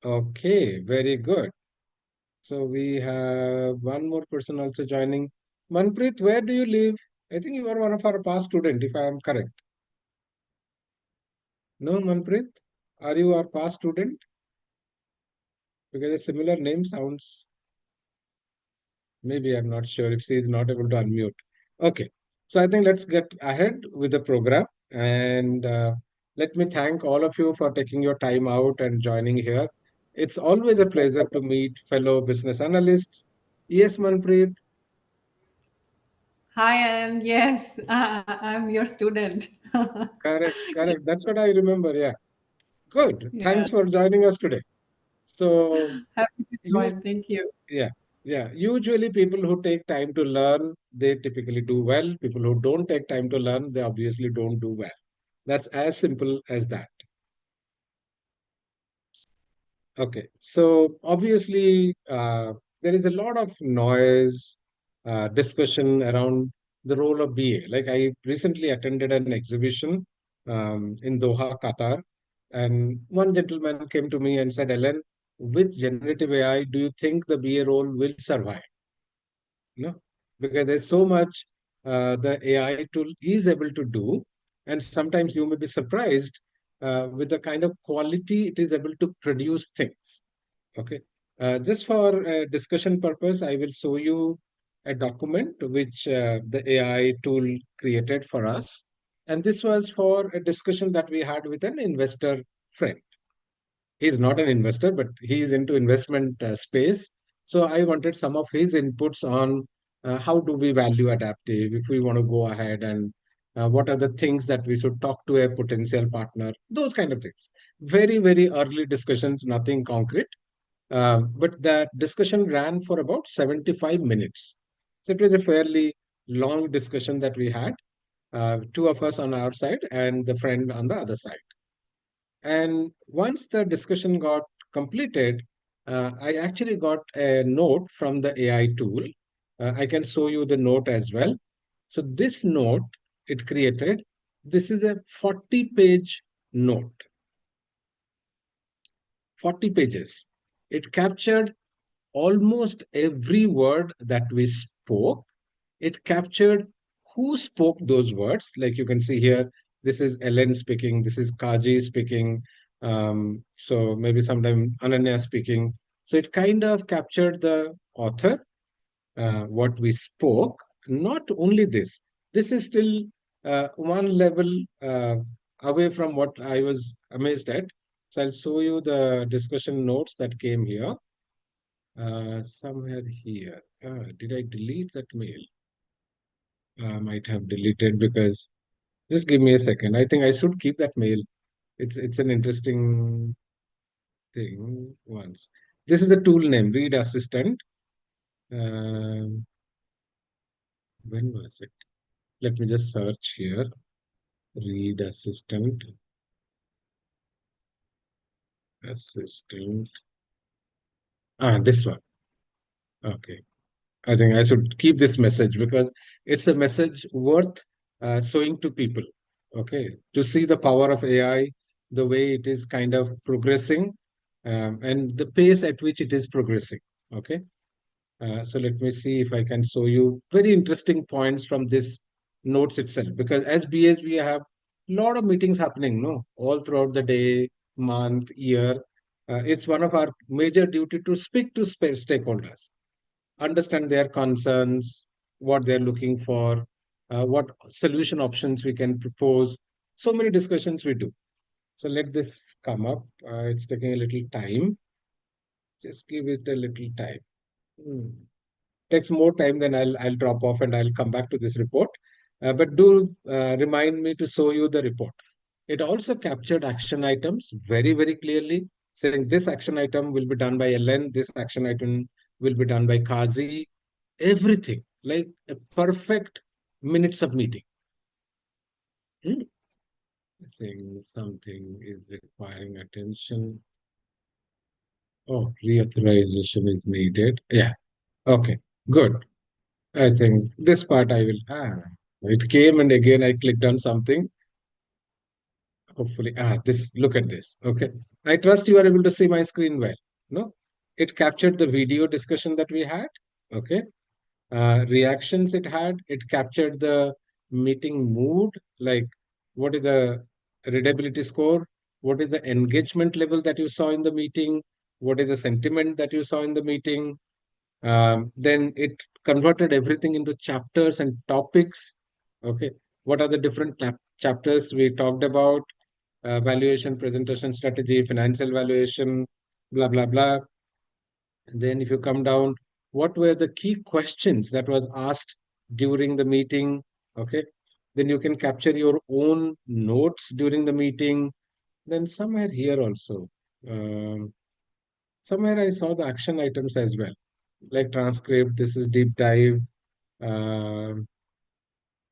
Okay, very good. So we have one more person also joining. Manpreet, where do you live? I think you are one of our past student, if I am correct. No, Manpreet? Are you our past student? Because a similar name sounds, maybe I'm not sure if she is not able to unmute. Okay, so I think let's get ahead with the program. And let me thank all of you for taking your time out and joining here. It's always a pleasure to meet fellow business analysts. Yes, Manpreet. Hi, and yes, I'm your student. Correct, correct. That's what I remember. Yeah. Good. Yeah, Thanks for joining us today. So happy to you, join. Thank you. yeah, yeah. Usually people who take time to learn, they typically do well. People who don't take time to learn, they obviously don't do well. That's as simple as that. Okay. So obviously, there is a lot of noise, discussion around the role of BA. Like I recently attended an exhibition in Doha, Qatar, and one gentleman came to me and said, "Ellen, with generative AI, do you think the BA role will survive?" You know, because there's so much the AI tool is able to do, and sometimes you may be surprised with the kind of quality it is able to produce things. Okay. Just for discussion purpose, I will show you a document which the AI tool created for us. And this was for a discussion that we had with an investor friend. He's not an investor, but he is into investment space. So I wanted some of his inputs on how do we value adaptive, if we want to go ahead, and what are the things that we should talk to a potential partner, those kind of things. Very, very early discussions, nothing concrete. But that discussion ran for about 75 minutes. So it was a fairly long discussion that we had, two of us on our side and the friend on the other side. And once the discussion got completed, I actually got a note from the AI tool. I can show you the note as well. So this note it created, this is a 40-page note, 40 pages. It captured almost every word that we spoke. It captured who spoke those words. Like you can see here, this is Ellen speaking, this is Kaji speaking, so maybe sometime Ananya speaking. So it kind of captured the author, what we spoke. Not only this, this is still one level away from what I was amazed at. So I'll show you the discussion notes that came here. Somewhere here. Did I delete that mail? I might have deleted because just give me a second. I think I should keep that mail. It's an interesting thing. Once this is the tool name, Read Assistant. Um, when was it? Let me just search here. Read Assistant. Assistant. This one. Okay. I think I should keep this message because it's a message worth showing to people. Okay, to see the power of AI, the way it is kind of progressing, and the pace at which it is progressing. Okay, so let me see if I can show you very interesting points from this notes itself. Because as BAs, we have a lot of meetings happening, no, all throughout the day, month, year. It's one of our major duty to speak to stakeholders, understand their concerns, what they're looking for, what solution options we can propose. So many discussions we do. So let this come up. It's taking a little time. Just give it a little time. Hmm. Takes more time, then I'll drop off and I'll come back to this report. But do remind me to show you the report. It also captured action items very, very clearly, saying this action item will be done by LN, this action item will be done by Kazi, everything like a perfect minutes of meeting. Hmm. Saying something is requiring attention. Oh, reauthorization is needed. Yeah. Okay. Good. I think this part I will. It came and again I clicked on something. Hopefully, this, look at this. Okay. I trust you are able to see my screen well. No, it captured the video discussion that we had. Okay. Reactions it had. It captured the meeting mood, like what is the readability score, what is the engagement level that you saw in the meeting, what is the sentiment that you saw in the meeting. Then it converted everything into chapters and topics. Okay, what are the different chapters we talked about? Valuation, presentation strategy, financial valuation, blah blah blah. Then, if you come down, what were the key questions that was asked during the meeting? Okay. Then you can capture your own notes during the meeting. Then somewhere here also, um, somewhere I saw the action items as well, like transcript. This is deep dive. Um,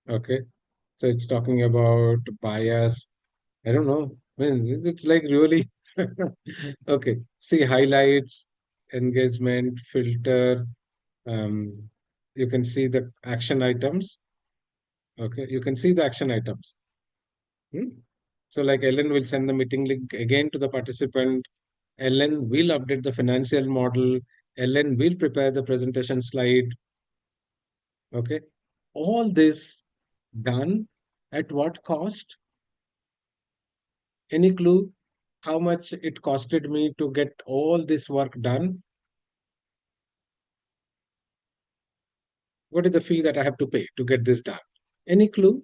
okay. So it's talking about bias. I don't know. I mean, it's like really okay. See highlights, engagement, filter. Um, you can see the action items. Okay, you can see the action items. Hmm? So, like Ellen will send the meeting link again to the participant. Ellen will update the financial model. Ellen will prepare the presentation slide. Okay, all this done at what cost? Any clue how much it costed me to get all this work done? What is the fee that I have to pay to get this done? Any clue?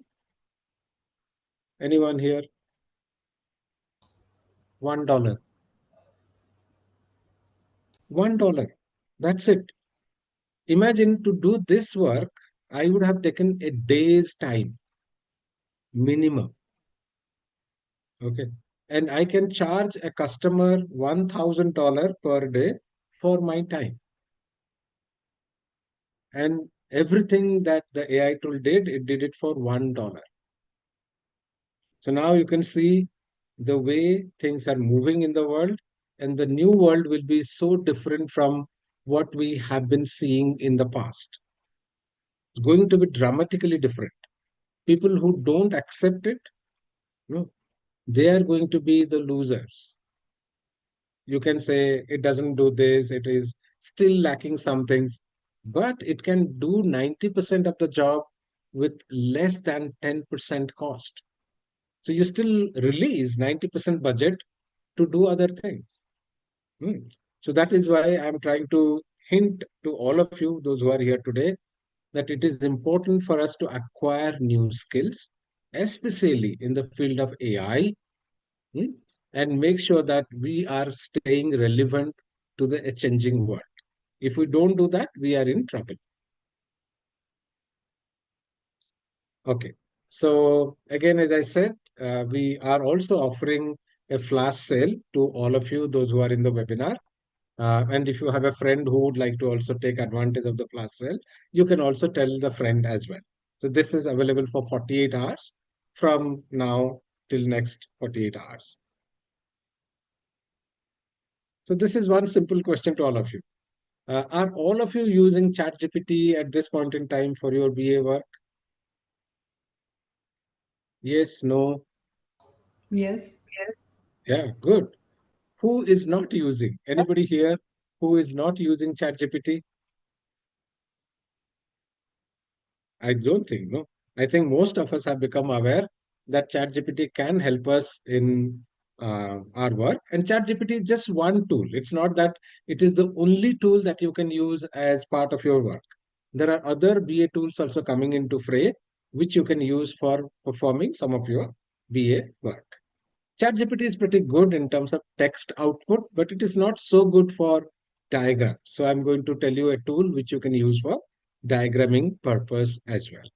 Anyone here? $1. $1. That's it. Imagine to do this work, I would have taken a day's time minimum. Okay. And I can charge a customer $1,000 per day for my time. And everything that the AI tool did, it did it for $1. So now you can see the way things are moving in the world, and the new world will be so different from what we have been seeing in the past. It's going to be dramatically different. People who don't accept it, no, they are going to be the losers. You can say it doesn't do this, it is still lacking some things, but it can do 90% of the job with less than 10% cost. So you still release 90% budget to do other things. Hmm. So that is why I'm trying to hint to all of you, those who are here today, that it is important for us to acquire new skills, especially in the field of AI, hmm, and make sure that we are staying relevant to the changing world. If we don't do that, we are in trouble. Okay. So again, as I said, we are also offering a flash sale to all of you, those who are in the webinar. And if you have a friend who would like to also take advantage of the flash sale, you can also tell the friend as well. So this is available for 48 hours from now till next 48 hours. So this is one simple question to all of you. Are all of you using ChatGPT at this point in time for your BA work? Yes, no? Yes. Yeah, good. Who is not using? Anybody here who is not using ChatGPT? I don't think, no. I think most of us have become aware that ChatGPT can help us in our work. And ChatGPT is just one tool. It's not that it is the only tool that you can use as part of your work. There are other BA tools also coming into fray, which you can use for performing some of your BA work. ChatGPT is pretty good in terms of text output, but it is not so good for diagrams. So I'm going to tell you a tool which you can use for diagramming purpose as well.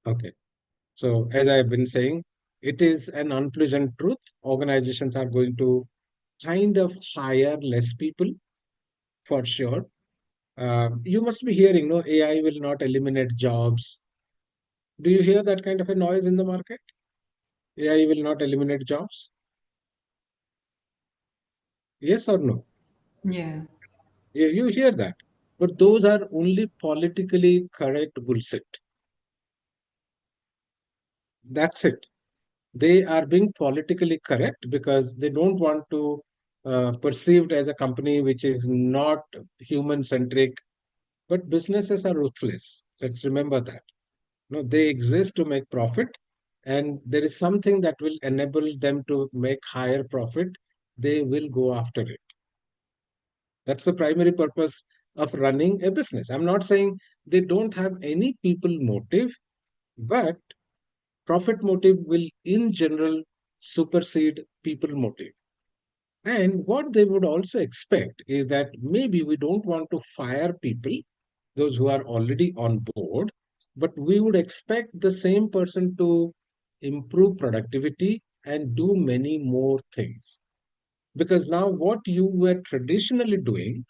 Okay. So as I've been saying, it is an unpleasant truth. Organizations are going to kind of hire less people for sure. You must be hearing, no, AI will not eliminate jobs. Do you hear that kind of a noise in the market? AI will not eliminate jobs? Yes or no? Yeah. You hear that. But those are only politically correct bullshit. That's it. They are being politically correct because they don't want to perceived as a company which is not human centric. But businesses are ruthless. Let's remember that. No, they exist to make profit, and there is something that will enable them to make higher profit. They will go after it. That's the primary purpose of running a business. I'm not saying they don't have any people motive, but profit motive will, in general, supersede people motive. And what they would also expect is that maybe we don't want to fire people, those who are already on board, but we would expect the same person to improve productivity and do many more things. Because now, what you were traditionally doing,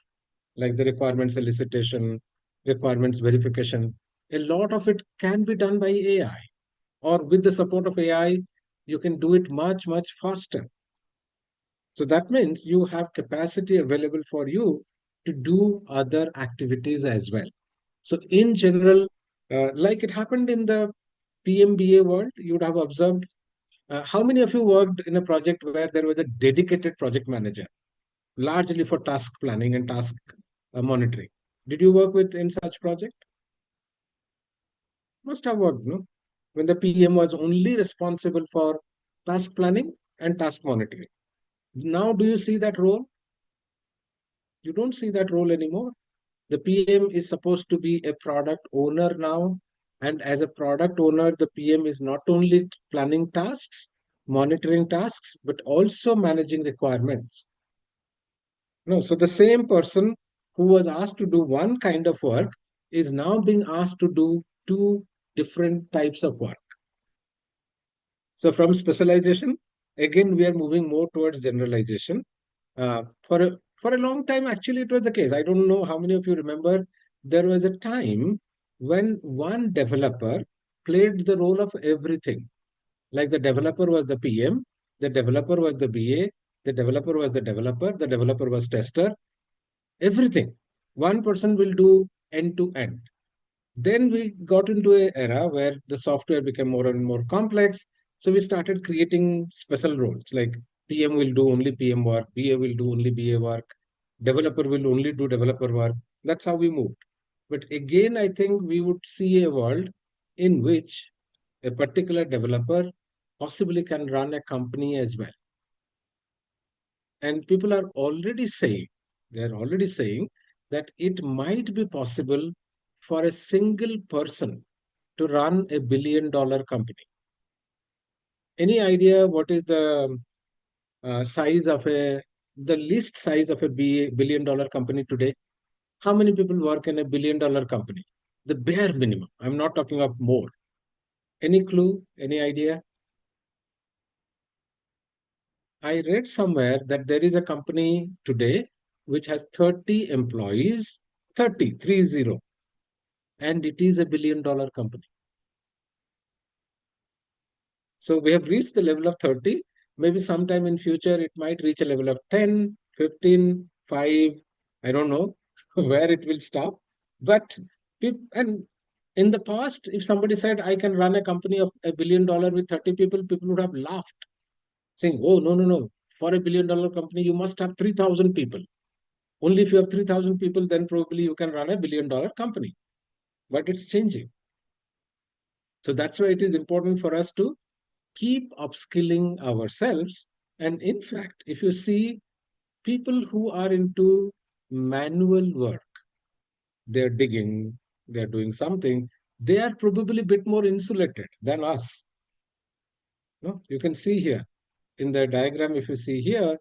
like the requirements elicitation, requirements verification, a lot of it can be done by AI, or with the support of AI, you can do it much, much faster. So that means you have capacity available for you to do other activities as well. So in general, like it happened in the PMBA world, you would have observed how many of you worked in a project where there was a dedicated project manager, largely for task planning and task monitoring. Did you work with in such project? Must have worked, no? When the PM was only responsible for task planning and task monitoring. Now, do you see that role? You don't see that role anymore. The PM is supposed to be a product owner now. And as a product owner, the PM is not only planning tasks, monitoring tasks, but also managing requirements. No, so the same person who was asked to do one kind of work is now being asked to do two different types of work. So from specialization, again, we are moving more towards generalization. For a long time, actually, it was the case. I don't know how many of you remember. There was a time when one developer played the role of everything. Like the developer was the PM, the developer was the BA, the developer was the developer was tester, everything. One person will do end to end. Then we got into an era where the software became more and more complex. So we started creating special roles like PM will do only PM work, BA will do only BA work, developer will only do developer work. That's how we moved. But again, I think we would see a world in which a particular developer possibly can run a company as well. And people are already saying, they're already saying that it might be possible for a single person to run $1 billion company. Any idea what is the size of the least size of a billion dollar company today? How many people work in a $1 billion company? The bare minimum. I'm not talking of more. Any clue? Any idea? I read somewhere that there is a company today which has 30 employees, 30, and it is a $1 billion company. So we have reached the level of 30. Maybe sometime in future, it might reach a level of 10, 15, 5. I don't know where it will stop. But, and in the past, if somebody said, I can run a company of $1 billion with 30 people would have laughed, saying, oh, no, no, no. For $1 billion company, you must have 3,000 people. Only if you have 3,000 people, then probably you can run $1 billion company. But it's changing. So that's why it is important for us to keep upskilling ourselves. And in fact, if you see people who are into manual work, they're digging, they're doing something, they are probably a bit more insulated than us. No? You can see here in the diagram, if you see here,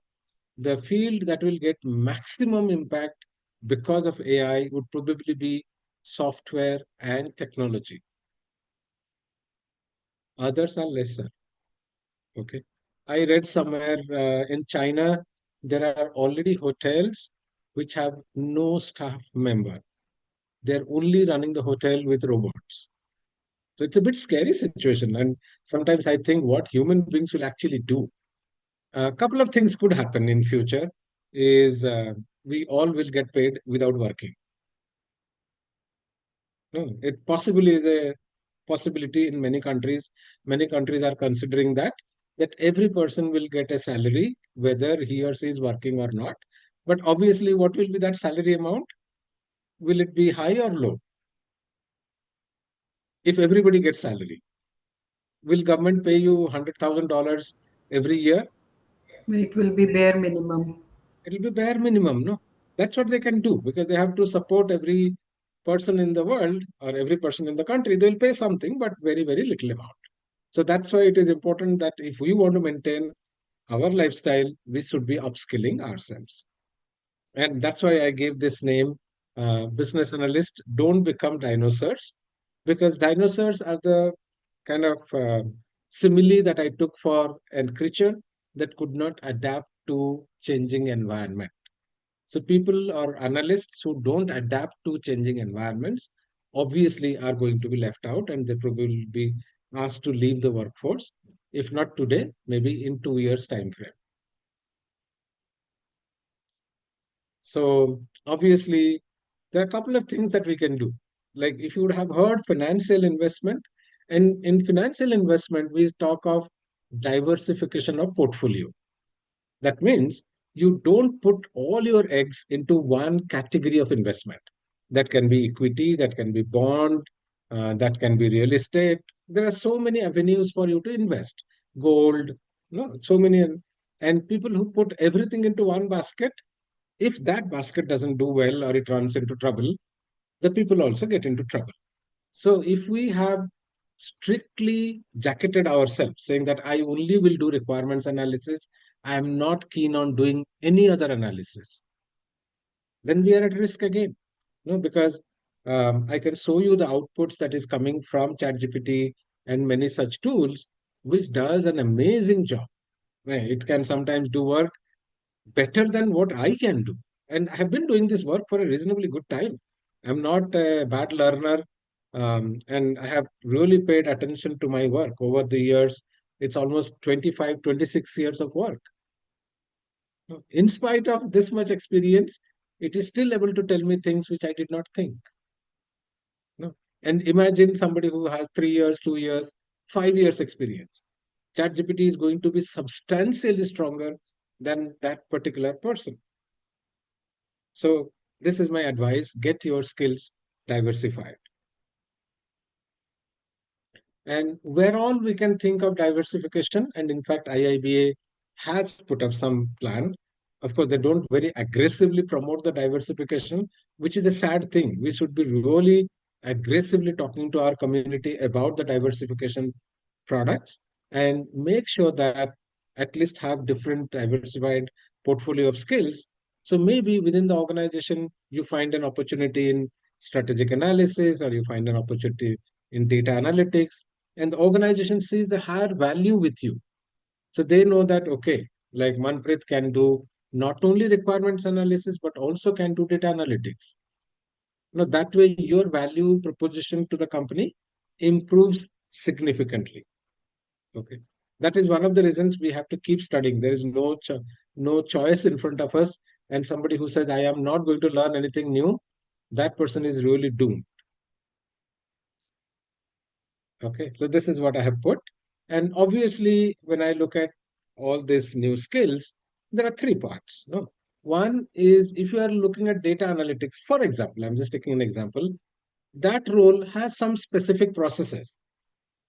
the field that will get maximum impact because of AI would probably be software and technology. Others are lesser. Okay. I read somewhere in China, there are already hotels which have no staff member. They're only running the hotel with robots. So it's a bit scary situation. And sometimes I think what human beings will actually do. A couple of things could happen in future is we all will get paid without working. No, it possibly is possibility in many countries. Many countries are considering that every person will get a salary, whether he or she is working or not. But obviously, what will be that salary amount? Will it be high or low? If everybody gets salary, will government pay you $100,000 every year? It will be bare minimum. It'll be bare minimum, no? That's what they can do because they have to support every person in the world or every person in the country. They'll pay something, but very, very little amount. So that's why it is important that if we want to maintain our lifestyle, we should be upskilling ourselves. And that's why I gave this name, business analyst. Don't become dinosaurs, because dinosaurs are the kind of simile that I took for a creature that could not adapt to changing environment. So people or analysts who don't adapt to changing environments obviously are going to be left out, and they probably will be asked to leave the workforce. If not today, maybe in 2 years time frame. So obviously, there are a couple of things that we can do. Like if you would have heard financial investment, and in financial investment, we talk of diversification of portfolio. That means you don't put all your eggs into one category of investment. That can be equity, that can be bond, that can be real estate. There are so many avenues for you to invest. Gold, no, so many. And people who put everything into one basket, if that basket doesn't do well or it runs into trouble, the people also get into trouble. So if we have strictly jacketed ourselves, saying that I only will do requirements analysis, I am not keen on doing any other analysis, then we are at risk again. No, because I can show you the outputs that is coming from ChatGPT and many such tools, which does an amazing job. It can sometimes do work better than what I can do. And I have been doing this work for a reasonably good time. I'm not a bad learner, and I have really paid attention to my work over the years. It's almost 25, 26 years of work. In spite of this much experience, it is still able to tell me things which I did not think. No? And imagine somebody who has 3 years, 2 years, 5 years experience. ChatGPT is going to be substantially stronger than that particular person. So this is my advice: get your skills diversified. And where all we can think of diversification, and in fact, IIBA has put up some plan. Of course, they don't very aggressively promote the diversification, which is a sad thing. We should be really aggressively talking to our community about the diversification products and make sure that at least have different diversified portfolio of skills. So maybe within the organization, you find an opportunity in strategic analysis, or you find an opportunity in data analytics, and the organization sees a higher value with you. So they know that, okay, like Manpreet can do not only requirements analysis, but also can do data analytics. That way your value proposition to the company improves significantly. Okay. That is one of the reasons we have to keep studying. There is no choice in front of us. And somebody who says, I am not going to learn anything new, that person is really doomed. Okay, so this is what I have put. And obviously, when I look at all these new skills, there are three parts. No? One is if you are looking at data analytics, for example, I'm just taking an example, that role has some specific processes.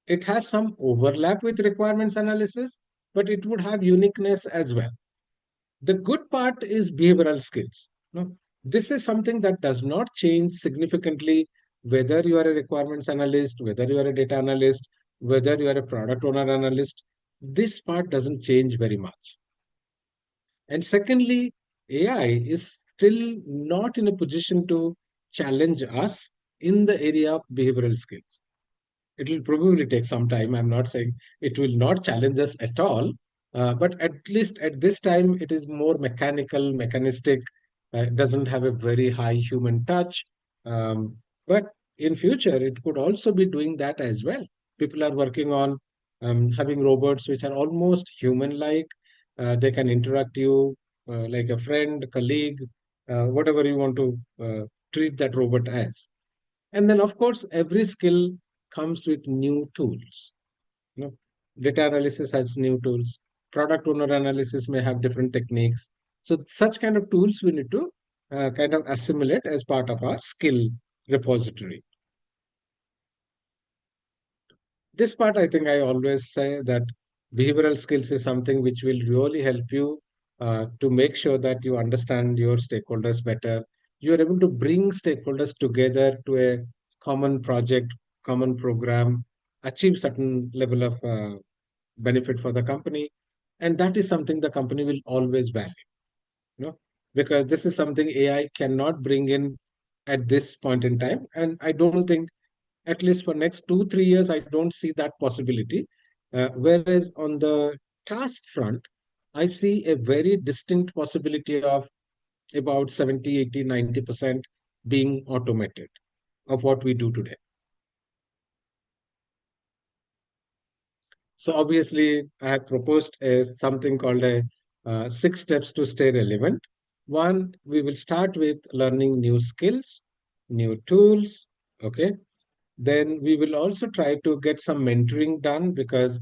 It has some overlap with requirements analysis, but it would have uniqueness as well. The good part is behavioral skills. No? This is something that does not change significantly whether you are a requirements analyst, whether you are a data analyst, whether you are a product owner analyst. This part doesn't change very much. And secondly, AI is still not in a position to challenge us in the area of behavioral skills. It will probably take some time. I'm not saying it will not challenge us at all, but at least at this time, it is more mechanical, mechanistic. It doesn't have a very high human touch. Um, but in future, it could also be doing that as well. People are working on having robots which are almost human-like. They can interact you like a friend, colleague, whatever you want to treat that robot as. And then, of course, every skill comes with new tools. You know, data analysis has new tools. Product owner analysis may have different techniques. So such kind of tools we need to kind of assimilate as part of our skill repository. This part, I think I always say that behavioral skills is something which will really help you to make sure that you understand your stakeholders better. You are able to bring stakeholders together to a common project, common program, achieve certain level of benefit for the company, and that is something the company will always value. You know, because this is something AI cannot bring in at this point in time, and I don't think at least for next 2 3 years I don't see that possibility. Whereas on the task front, I see a very distinct possibility of about 70 80 90% being automated of what we do today. So obviously I have proposed something called a 6 steps to stay relevant. One, we will start with learning new skills, new tools. Okay, then we will also try to get some mentoring done, because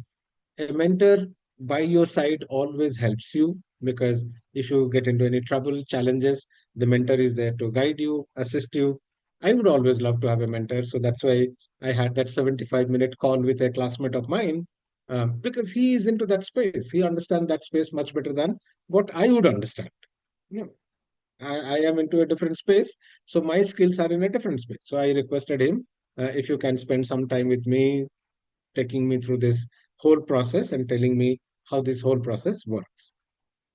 a mentor by your side always helps you, because if you get into any trouble, challenges, the mentor is there to guide you, assist you. I would always love to have a mentor. So that's why I had that 75-minute call with a classmate of mine, because he is into that space. He understands that space much better than what I would understand. You know, I am into a different space, so my skills are in a different space. So I requested him, if you can spend some time with me, taking me through this whole process and telling me how this whole process works.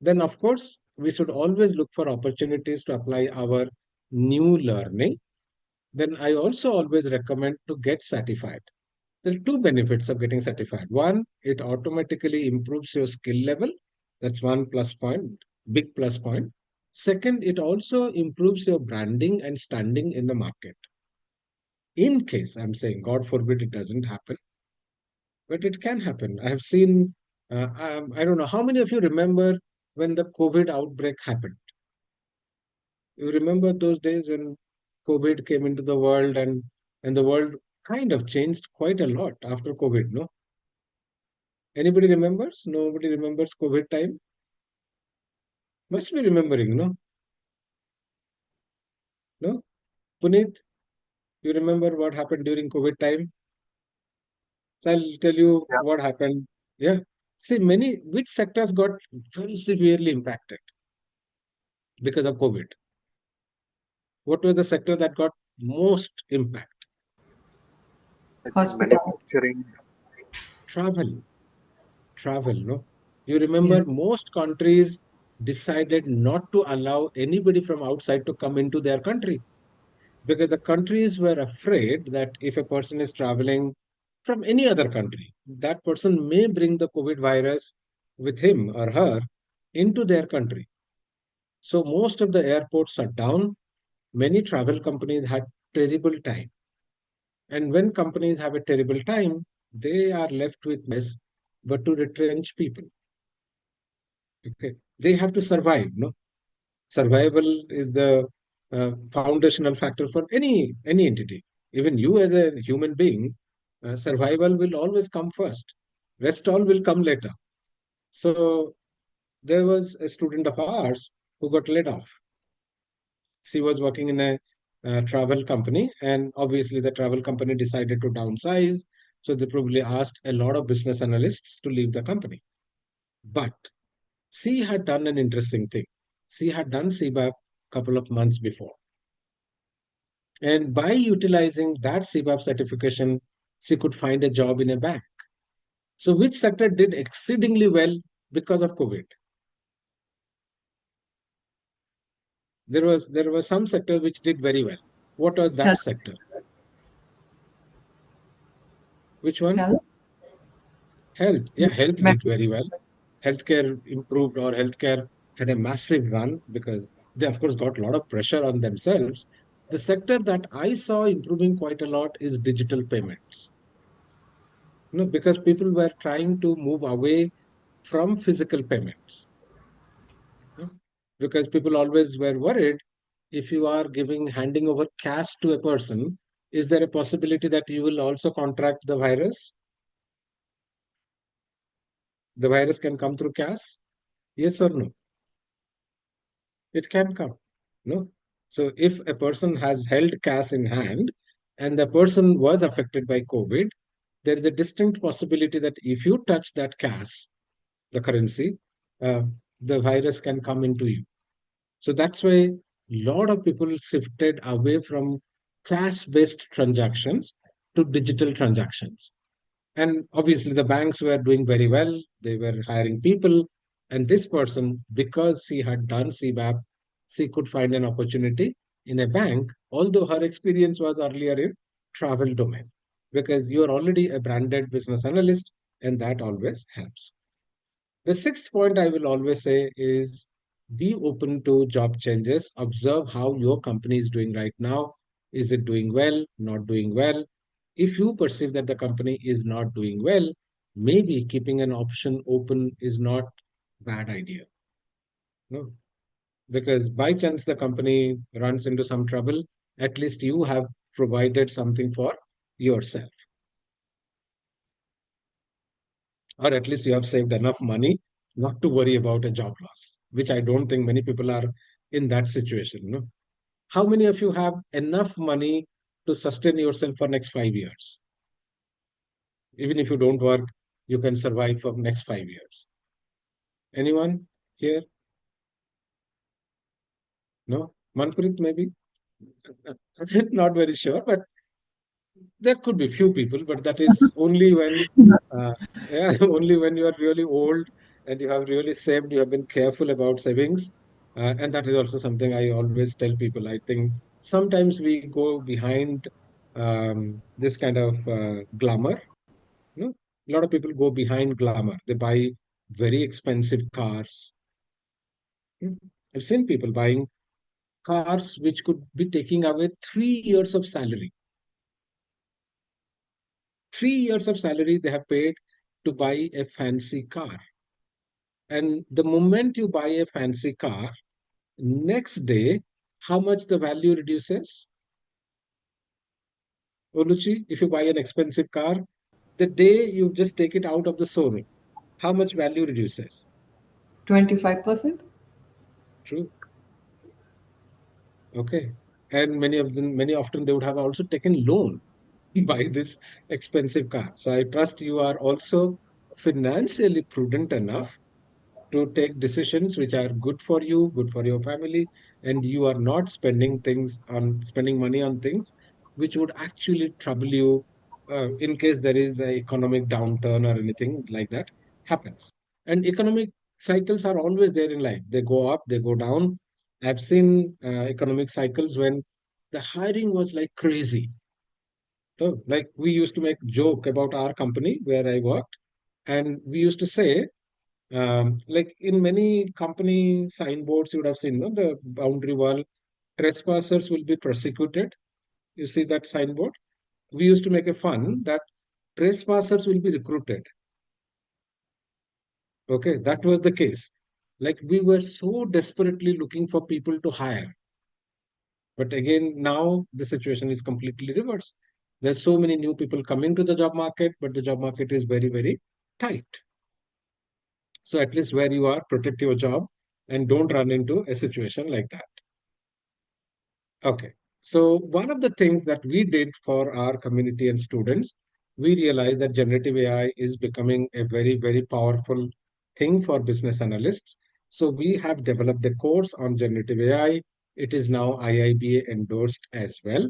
Then, of course, we should always look for opportunities to apply our new learning. Then, I also always recommend to get certified. There are two benefits of getting certified. One, it automatically improves your skill level. That's one plus point, big plus point. Second, it also improves your branding and standing in the market. In case, I'm saying, God forbid it doesn't happen, but it can happen. I have seen, I don't know, how many of you remember when the COVID outbreak happened? You remember those days when COVID came into the world, and the world kind of changed quite a lot after COVID, no? Anybody remembers? Nobody remembers COVID time? Must be remembering, no? No? Puneet, you remember what happened during COVID time? So I'll tell you Yeah, what happened. Yeah. See, which sectors got very severely impacted because of COVID? What was the sector that got most impact? I think Hospital. manufacturing. Travel. Travel, no? You Yeah. remember most countries decided not to allow anybody from outside to come into their country, because the countries were afraid that if a person is traveling from any other country, that person may bring the COVID virus with him or her into their country. So most of the airports shut down. Many travel companies had terrible time. And when companies have a terrible time, they are left with less but to retrench people. Okay, they have to survive. No, survival is the foundational factor for any entity. Even you as a human being, survival will always come first. Rest all will come later. So there was a student of ours who got laid off. She was working in a travel company, and obviously the travel company decided to downsize. So they probably asked a lot of business analysts to leave the company. But she had done an interesting thing. She had done CBAP couple of months before. And by utilizing that CBAP certification, she could find a job in a bank. So which sector did exceedingly well because of COVID? There was some sector which did very well. What was that Health. sector? Which one? Health. Health. Yeah, health did Med- very well. Healthcare improved, or healthcare had a massive run, because they, of course, got a lot of pressure on themselves. The sector that I saw improving quite a lot is digital payments. Because people were trying to move away from physical payments. you know, because people always were worried, if you are handing over cash to a person, is there a possibility that you will also contract the virus? The virus can come through CAS? Yes or no? It can come. No. So if a person has held cash in hand and the person was affected by COVID, there is a distinct possibility that if you touch that cash, the currency, uh, the virus can come into you. So that's why a lot of people shifted away from cash-based transactions to digital transactions. And obviously, the banks were doing very well. They were hiring people. And this person, because she had done CBAP, she could find an opportunity in a bank, although her experience was earlier in travel domain, because you are already a branded business analyst, and that always helps. The sixth point I will always say is be open to job changes. Observe how your company is doing right now. Is it doing well, not doing well? If you perceive that the company is not doing well, maybe keeping an option open is not bad idea. No, because by chance the company runs into some trouble, at least you have provided something for yourself, or at least you have saved enough money not to worry about a job loss, which I don't think many people are in that situation. No? How many of you have enough money to sustain yourself for next 5 years? Even if you don't work, you can survive for next 5 years. Anyone here? No? Manpreet, maybe? Not very sure, but there could be few people, but that is only when, uh, yeah, only when you are really old and you have really saved, you have been careful about savings. And that is also something I always tell people. I think sometimes we go behind this kind of glamour. You know, a lot of people go behind glamour. They buy very expensive cars. Hmm. I've seen people buying cars which could be taking away 3 years of salary. 3 years of salary they have paid to buy a fancy car. And the moment you buy a fancy car, next day, how much the value reduces? Oluchi, if you buy an expensive car, the day you just take it out of the showroom, how much value reduces? 25%? True. Okay. And many of them, many often they would have also taken loan buy this expensive car. So I trust you are also financially prudent enough to take decisions which are good for you, good for your family, and you are not spending money on things which would actually trouble you in case there is an economic downturn or anything like that happens. And economic cycles are always there in life. They go up, they go down. I've seen economic cycles when the hiring was like crazy. So, like we used to make joke about our company where I worked, and we used to say like in many company signboards, you would have seen no, the boundary wall, trespassers will be prosecuted. You see that signboard? We used to make a fun that trespassers will be recruited. Okay, that was the case. Like we were so desperately looking for people to hire. But again, now the situation is completely reversed. There's so many new people coming to the job market, but the job market is very, very tight. So at least where you are, protect your job and don't run into a situation like that. Okay. So one of the things that we did for our community and students, we realized that generative AI is becoming a very, very powerful thing for business analysts. So we have developed a course on generative AI. It is now IIBA endorsed as well.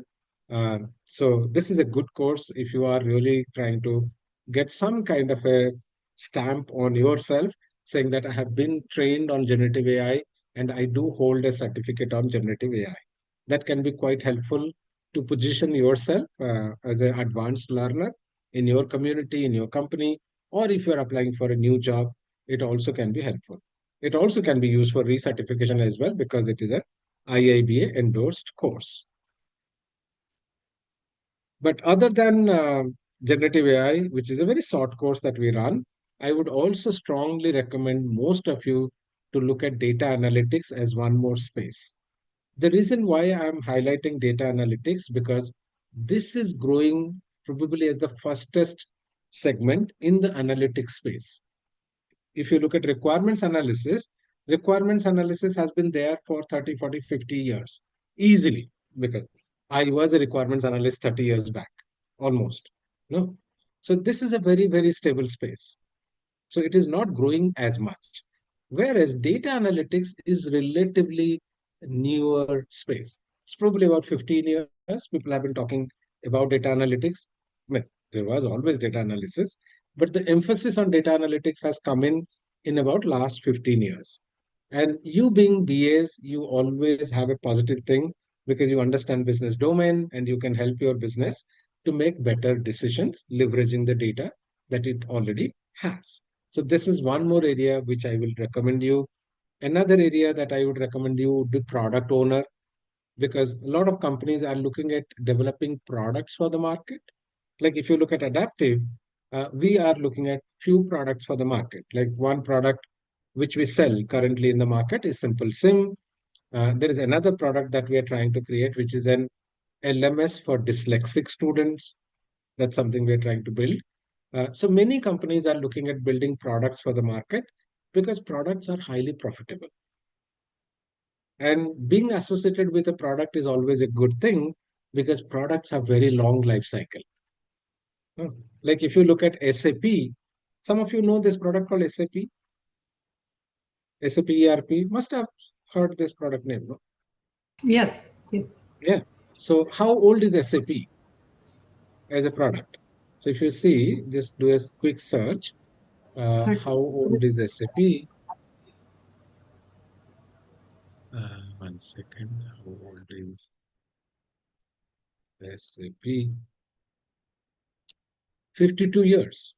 So this is a good course if you are really trying to get some kind of a stamp on yourself saying that I have been trained on generative AI and I do hold a certificate on generative AI. That can be quite helpful to position yourself as an advanced learner in your community, in your company, or if you're applying for a new job, it also can be helpful. It also can be used for recertification as well because it is an IIBA endorsed course. But other than generative AI, which is a very short course that we run, I would also strongly recommend most of you to look at data analytics as one more space. The reason why I'm highlighting data analytics because this is growing probably as the fastest segment in the analytics space. If you look at requirements analysis has been there for 30, 40, 50 years easily, because I was a requirements analyst 30 years back, almost. No. So this is a very, very stable space. So it is not growing as much. Whereas data analytics is relatively newer space. It's probably about 15 years. People have been talking about data analytics. Well, there was always data analysis, but the emphasis on data analytics has come in about last 15 years. And you being BAs, you always have a positive thing because you understand business domain and you can help your business to make better decisions leveraging the data that it already has. So this is one more area which I will recommend you. Another area that I would recommend you would be product owner, because a lot of companies are looking at developing products for the market. Like if you look at Adaptive, we are looking at few products for the market. Like one product which we sell currently in the market is Simple Sim. There is another product that we are trying to create, which is an LMS for dyslexic students. That's something we're trying to build. So many companies are looking at building products for the market because products are highly profitable. And being associated with a product is always a good thing because products have very long life cycle. Like if you look at SAP, some of you know this product called SAP, SAP ERP. Must have heard this product name, no? Yes, yes. Yeah. So how old is SAP as a product? So if you see, just do a quick search. 30. How old is SAP? 1 second. How old is SAP? 52 years.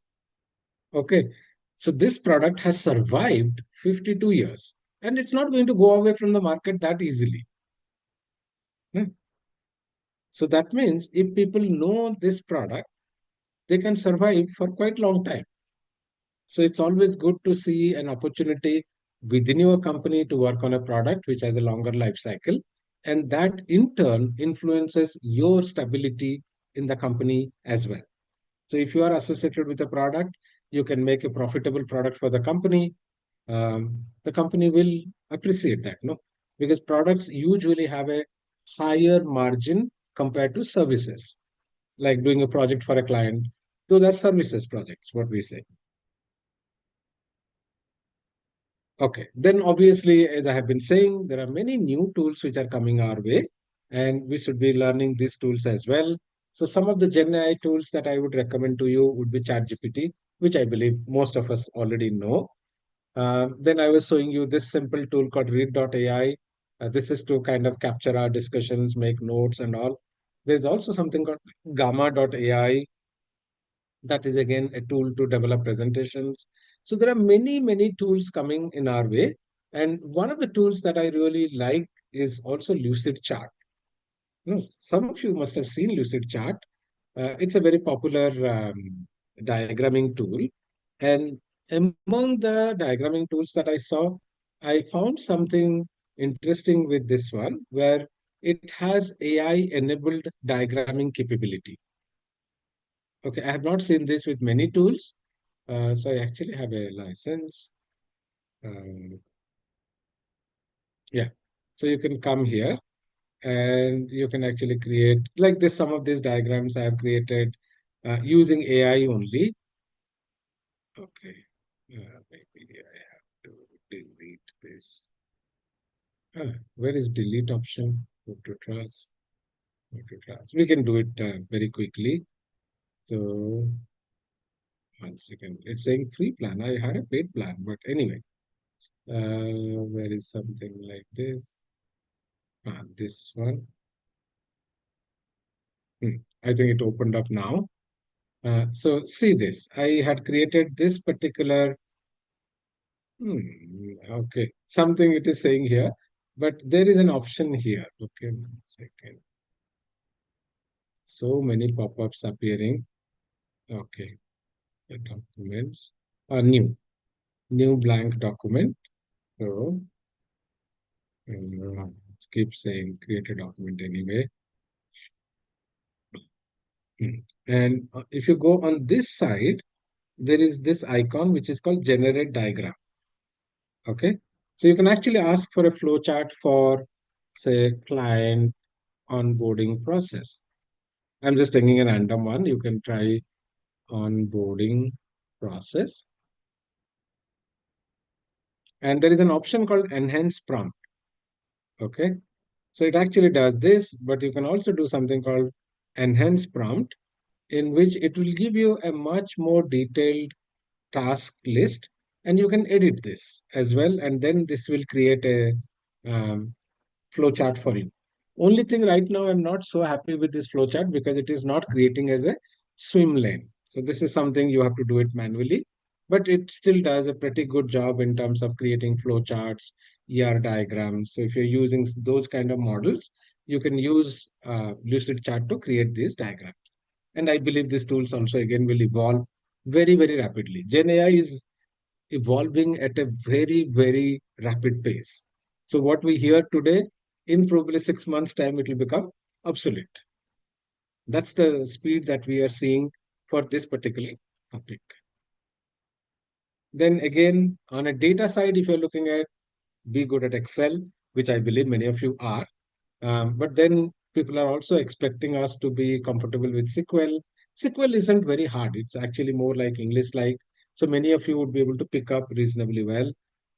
Okay. So this product has survived 52 years and it's not going to go away from the market that easily. Hmm. So that means if people know this product, they can survive for quite a long time. So it's always good to see an opportunity within your company to work on a product which has a longer life cycle. And that in turn influences your stability in the company as well. So if you are associated with a product, you can make a profitable product for the company will appreciate that, no? Because products usually have a higher margin compared to services, like doing a project for a client. Those are services projects, what we say. Okay, then obviously, as I have been saying, there are many new tools which are coming our way, and we should be learning these tools as well. So some of the Gen AI tools that I would recommend to you would be ChatGPT, which I believe most of us already know. Then I was showing you this simple tool called read.ai. This is to kind of capture our discussions, make notes and all. There's also something called gamma.ai. That is again a tool to develop presentations. So there are many, many tools coming in our way. And one of the tools that I really like is also Lucid Chart. No, some of you must have seen Lucid Chart. It's a very popular diagramming tool. And among the diagramming tools that I saw, I found something interesting with this one where it has AI-enabled diagramming capability. Okay, I have not seen this with many tools. So I actually have a license. Um, yeah, so you can come here and you can actually create like this. Some of these diagrams I have created using AI only. Okay, maybe I have to delete this. Where is delete option? Go to class. Go to class. We can do it very quickly. So 1 second. It's saying free plan. I had a paid plan, but anyway. Where is something like this? This one. I think it opened up now. So see this. I had created this particular. Okay, something it is saying here, but there is an option here. Okay, 1 second. So many pop-ups appearing. Okay, the documents. New blank document. So it keeps saying create a document anyway. And if you go on this side, there is this icon which is called generate diagram. Okay. So you can actually ask for a flowchart for, say, client onboarding process. I'm just taking a random one. You can try onboarding process. And there is an option called enhance prompt. Okay. So it actually does this, but you can also do something called enhance prompt, in which it will give you a much more detailed task list, and you can edit this as well. And then this will create a um, flowchart for you. Only thing right now, I'm not so happy with this flowchart because it is not creating as a swim lane. So this is something you have to do it manually, but it still does a pretty good job in terms of creating flowcharts, ER diagrams. So if you're using those kind of models, you can use Lucid Chart to create these diagrams. And I believe these tools also again will evolve very, very rapidly. Gen AI is evolving at a very, very rapid pace. So what we hear today, in probably 6 months' time, it will become obsolete. That's the speed that we are seeing for this particular topic. Then again, on a data side, if you're looking at be good at Excel, which I believe many of you are, but then people are also expecting us to be comfortable with SQL. SQL isn't very hard. It's actually more like English-like. So many of you would be able to pick up reasonably well.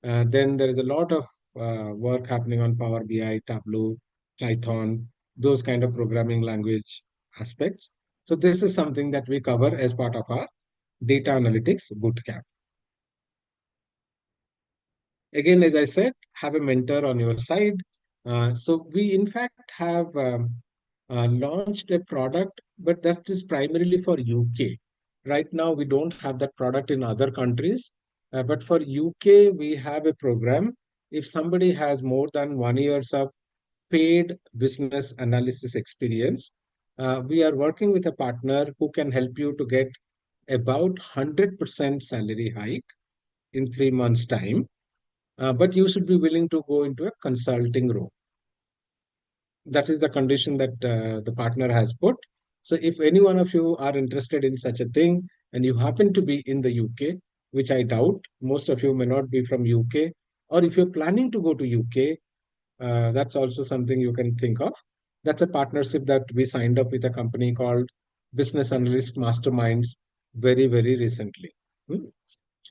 Then there is a lot of work happening on Power BI, Tableau, Python, those kind of programming language aspects. So this is something that we cover as part of our data analytics bootcamp. Again, as I said, have a mentor on your side. So we in fact have launched a product, but that is primarily for UK. Right now, we don't have that product in other countries, but for UK, we have a program. If somebody has more than 1 years of paid business analysis experience, we are working with a partner who can help you to get about 100% salary hike in 3 months' time, but you should be willing to go into a consulting role. That is the condition that the partner has put. So if any one of you are interested in such a thing and you happen to be in the UK, which I doubt, most of you may not be from UK, or if you're planning to go to UK, that's also something you can think of. That's a partnership that we signed up with a company called Business Analyst Masterminds very, very recently. Hmm.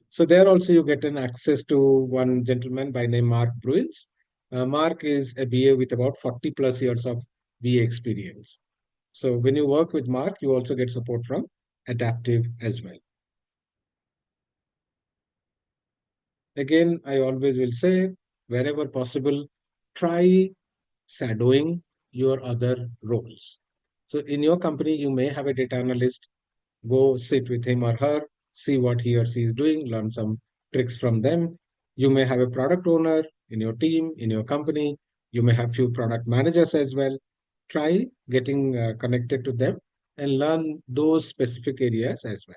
So there also you get an access to one gentleman by name Mark Bruins. Mark is a BA with about 40 plus years of BA experience. So when you work with Mark, you also get support from Adaptive as well. Again, I always will say, wherever possible, try shadowing your other roles. So in your company, you may have a data analyst. Go sit with him or her, see what he or she is doing, learn some tricks from them. You may have a product owner in your team, in your company. You may have few product managers as well. Try getting connected to them and learn those specific areas as well.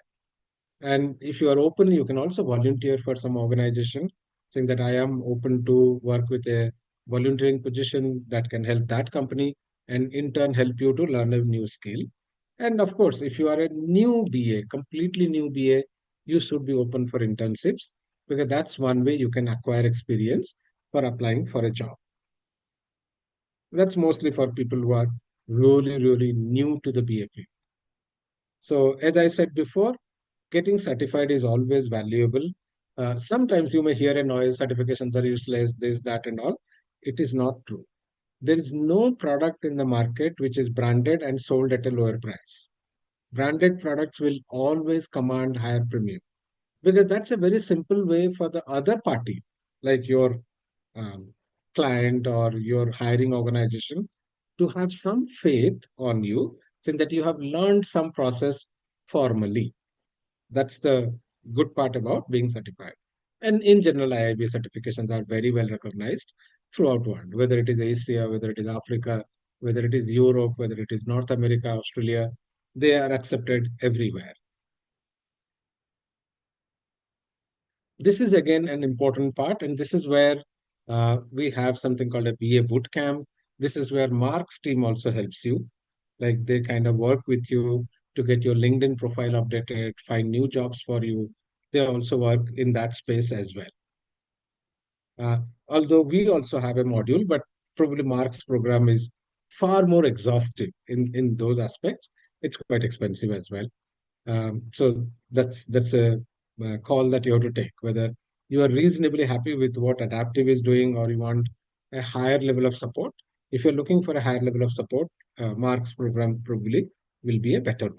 And if you are open, you can also volunteer for some organization, saying that I am open to work with a volunteering position that can help that company and in turn help you to learn a new skill. And of course, if you are a new BA, completely new BA, you should be open for internships because that's one way you can acquire experience for applying for a job. That's mostly for people who are really, really new to the BA field. So as I said before, getting certified is always valuable. Sometimes you may hear a noise, certifications are useless, this, that, and all. It is not true. There is no product in the market which is branded and sold at a lower price. Branded products will always command higher premium because that's a very simple way for the other party, like your um, client or your hiring organization, to have some faith on you, saying that you have learned some process formally. That's the good part about being certified. And in general, IIB certifications are very well recognized throughout the world, whether it is Asia, whether it is Africa, whether it is Europe, whether it is North America, Australia, they are accepted everywhere. This is again an important part, and this is where we have something called a BA bootcamp. This is where Mark's team also helps you. Like they kind of work with you to get your LinkedIn profile updated, find new jobs for you. They also work in that space as well. Uh, Although we also have a module, but probably Mark's program is far more exhaustive in those aspects. It's quite expensive as well. So that's a call that you have to take, whether you are reasonably happy with what Adaptive is doing or you want a higher level of support. If you're looking for a higher level of support, Mark's program probably will be a better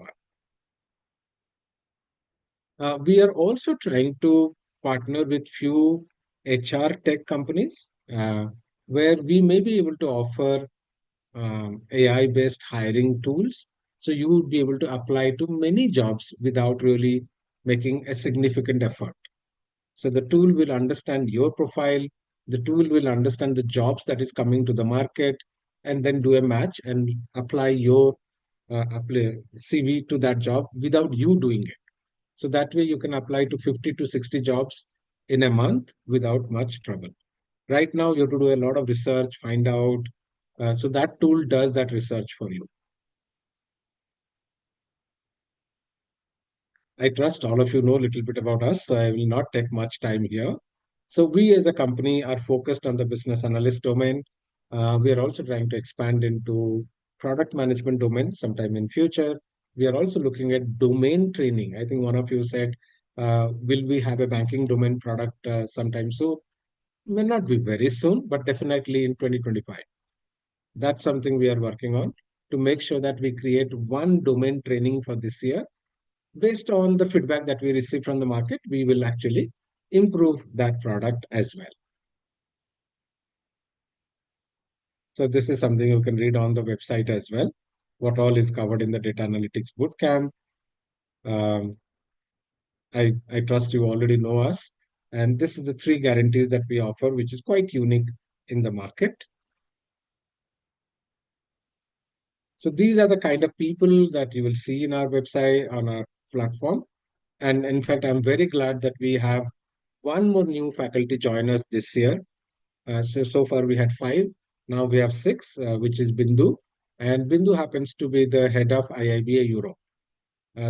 one. We are also trying to partner with few HR tech companies where we may be able to offer AI-based hiring tools. So you would be able to apply to many jobs without really making a significant effort. So the tool will understand your profile, the tool will understand the jobs that is coming to the market, and then do a match and apply your CV to that job without you doing it. So that way you can apply to 50 to 60 jobs in a month without much trouble. Right now, you have to do a lot of research, find out. So that tool does that research for you. I trust all of you know a little bit about us, so I will not take much time here. So we as a company are focused on the business analyst domain. We are also trying to expand into product management domain sometime in future. We are also looking at domain training. I think one of you said, will we have a banking domain product sometime soon? May not be very soon, but definitely in 2025. That's something we are working on to make sure that we create one domain training for this year. Based on the feedback that we receive from the market, we will actually improve that product as well. So this is something you can read on the website as well, what all is covered in the data analytics bootcamp. Um, I trust you already know us. And this is the 3 guarantees that we offer, which is quite unique in the market. So these are the kind of people that you will see in our website, on our platform. And in fact, I'm very glad that we have one more new faculty join us this year. So far we had 5. Now we have 6, which is Bindu. And Bindu happens to be the head of IIBA Europe.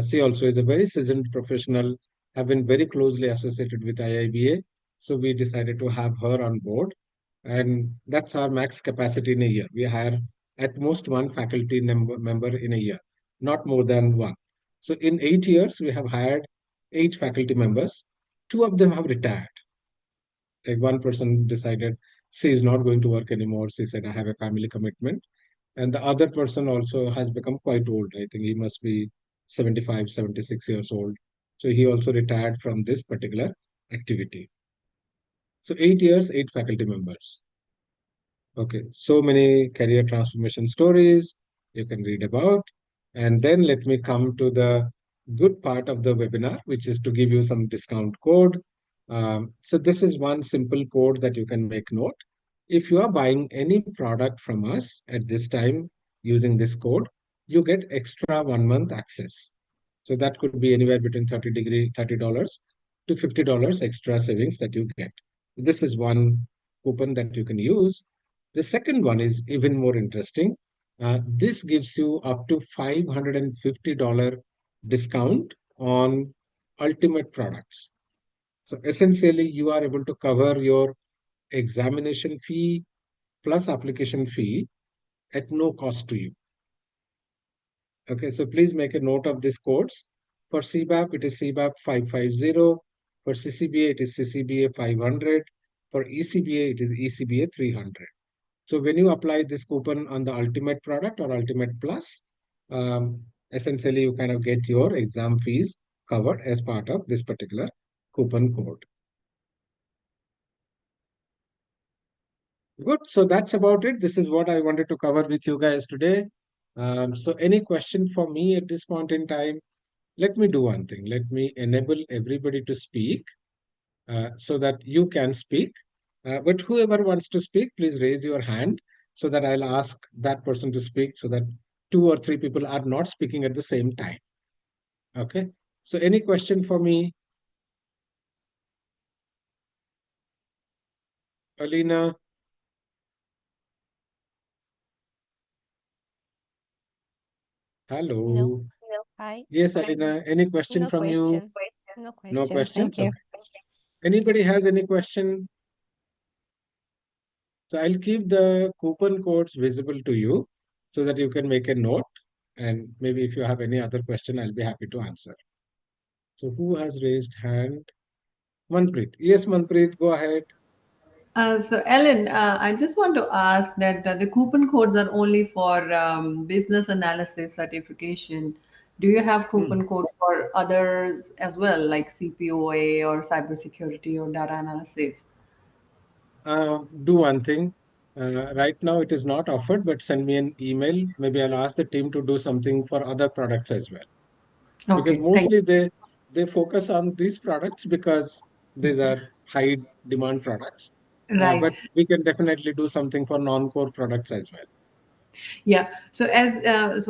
She also is a very seasoned professional, have been very closely associated with IIBA. So we decided to have her on board. And that's our max capacity in a year. We hire at most one faculty member in a year, not more than one. So in 8 years, we have hired 8 faculty members. 2 of them have retired. Like one person decided she is not going to work anymore. She said, I have a family commitment. And the other person also has become quite old. I think he must be 75, 76 years old. So he also retired from this particular activity. So 8 years, 8 faculty members. Okay, so many career transformation stories you can read about. And then let me come to the good part of the webinar, which is to give you some discount code. So this is one simple code that you can make note. If you are buying any product from us at this time using this code, you get extra 1 month access. So that could be anywhere between $30 to $50 extra savings that you get. This is one coupon that you can use. The second one is even more interesting. This gives you up to $550 discount on ultimate products. So essentially, you are able to cover your examination fee plus application fee at no cost to you. Okay, so please make a note of these codes. For CBAP, it is CBAP 550. For CCBA, it is CCBA 500. For ECBA, it is ECBA 300. So when you apply this coupon on the ultimate product or ultimate plus, essentially you kind of get your exam fees covered as part of this particular coupon code. Good. So that's about it. This is what I wanted to cover with you guys today. So any question for me at this point in time? Let me do one thing. Let me enable everybody to speak so that you can speak. But whoever wants to speak, please raise your hand so that I'll ask that person to speak so that 2 or 3 people are not speaking at the same time. Okay. So any question for me? Alina? Hello. Hello. Hi. Yes, Alina, any question No from you? question. No No question. questions? Thank you. Okay. Anybody has any question? So I'll keep the coupon codes visible to you so that you can make a note. And maybe if you have any other question, I'll be happy to answer. So who has raised hand? Manpreet. Yes, Manpreet, go ahead. So Ellen, I just want to ask that the coupon codes are only for business analysis certification. Do you have Hmm. coupon code for others as well, like CPOA or cybersecurity or data analysis? Do one thing. Right now, it is not offered, but send me an email. Maybe I'll ask the team to do something for other products as well. Because Okay, thank mostly they focus on these products because these are high demand products. you. Right. But we can definitely do something for non-core products as well. Yeah. So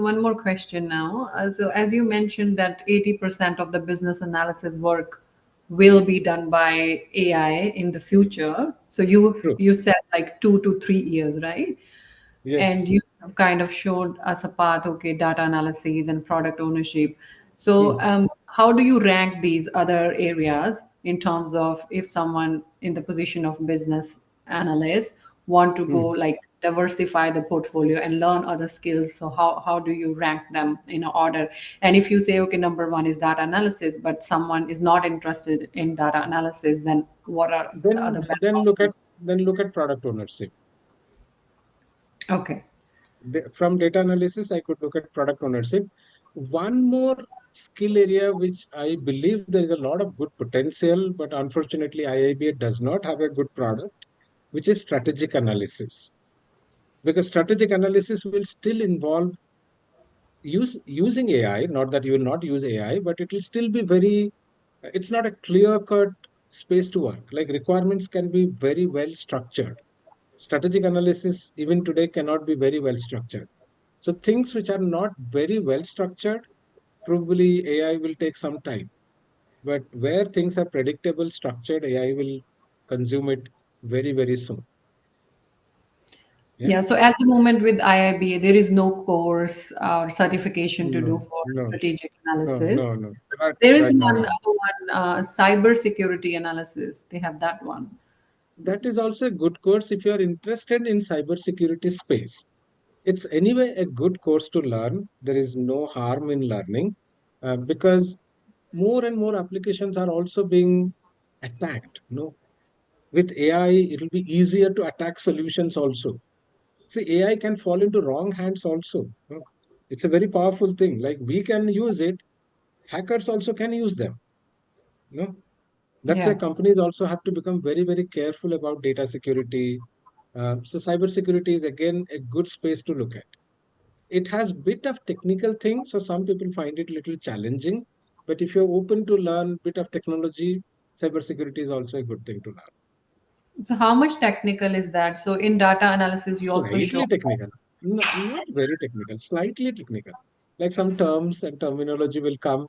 one more question now. So as you mentioned that 80% of the business analysis work will be done by AI in the future. So you True. you said like 2 to 3 years, right? Yes. And you kind of showed us a path, okay, data analysis and product ownership. Hmm. So how do you rank these other areas in terms of if someone in the position of business analyst want to go Hmm. like diversify the portfolio and learn other skills, so how do you rank them in order? And if you say, okay, number one is data analysis, but someone is not interested in data analysis, then what are the Then other better then look options? at then look at product ownership. Okay. From data analysis, I could look at product ownership. One more skill area which I believe there is a lot of good potential, but unfortunately, IIBA does not have a good product, which is strategic analysis. Because strategic analysis will still involve using AI, not that you will not use AI, but it will still be very, it's not a clear-cut space to work. Like requirements can be very well structured. Strategic analysis, even today, cannot be very well structured. So things which are not very well structured, probably AI will take some time. But where things are predictable, structured, AI will consume it very, very soon. Yeah. Yeah, so at the moment with IIBA, there is no course or certification to do No, for no, strategic no, analysis. no, no. Right, There is right now, one no. other one, cyber security analysis. They have that one. That is also a good course if you are interested in cybersecurity space. It's anyway a good course to learn. There is no harm in learning because more and more applications are also being attacked. With AI, it will be easier to attack solutions also. See, AI can fall into wrong hands also. It's a very powerful thing. Like we can use it, hackers also can use them. No, that's why Yeah. companies also have to become very, very careful about data security. So cybersecurity is again a good space to look at. It has bit of technical things, so some people find it little challenging. But if you're open to learn bit of technology, cybersecurity is also a good thing to learn. So how much technical is that? So in data analysis, you also show. Slightly technical, no, not very technical, slightly technical. Like some terms and terminology will come,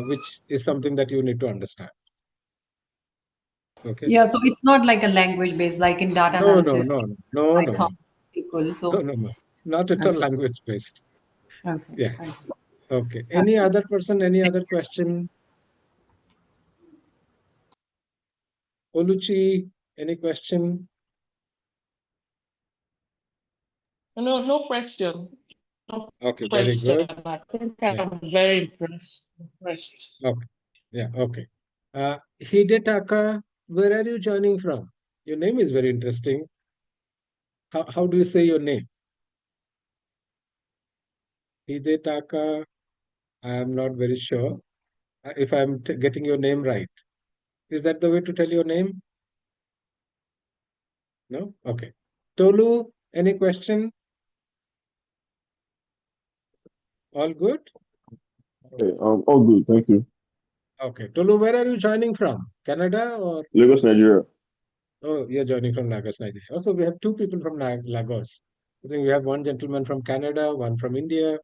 which is something that you need to understand. Okay. Yeah, so it's not like a language based, like in data No, no, analysis, no, no, no, no, Python, no, SQL. no, So no, no. Not at all okay, language based. okay, Yeah. okay. Okay. Any other person? Any other question? Oluchi, any question? No, no question. No Okay, very question. good. I think Yeah. I'm very impressed. Okay. Yeah. Okay. Hidetaka, where are you joining from? Your name is very interesting. How do you say your name? Hidetaka, I am not very sure if I'm getting your name right. Is that the way to tell your name? No? Okay. Tolu, any question? All good? Hey, all good, thank you. Okay. Tolu, where are you joining from? Canada or? Lagos, Nigeria. Oh, you're joining from Lagos, Nigeria. Also, we have two people from Lagos. I think we have one gentleman from Canada, one from India,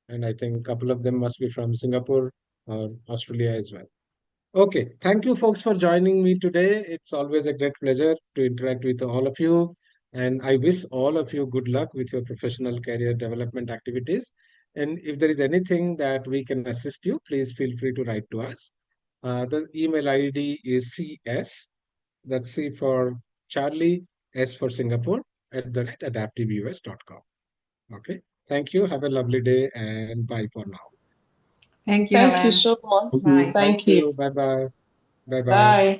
and I think a couple of them must be from Singapore or Australia as well. Okay. Thank you, folks, for joining me today. It's always a great pleasure to interact with all of you. And I wish all of you good luck with your professional career development activities. And if there is anything that we can assist you, please feel free to write to us. The email ID is CS, that's C for Charlie, S for Singapore, @adaptiveus.com. Okay. Thank you. Have a lovely day and bye for now. Thank you, Thank you Helen. so much. Bye. Thank you. Bye bye. Bye bye. Bye.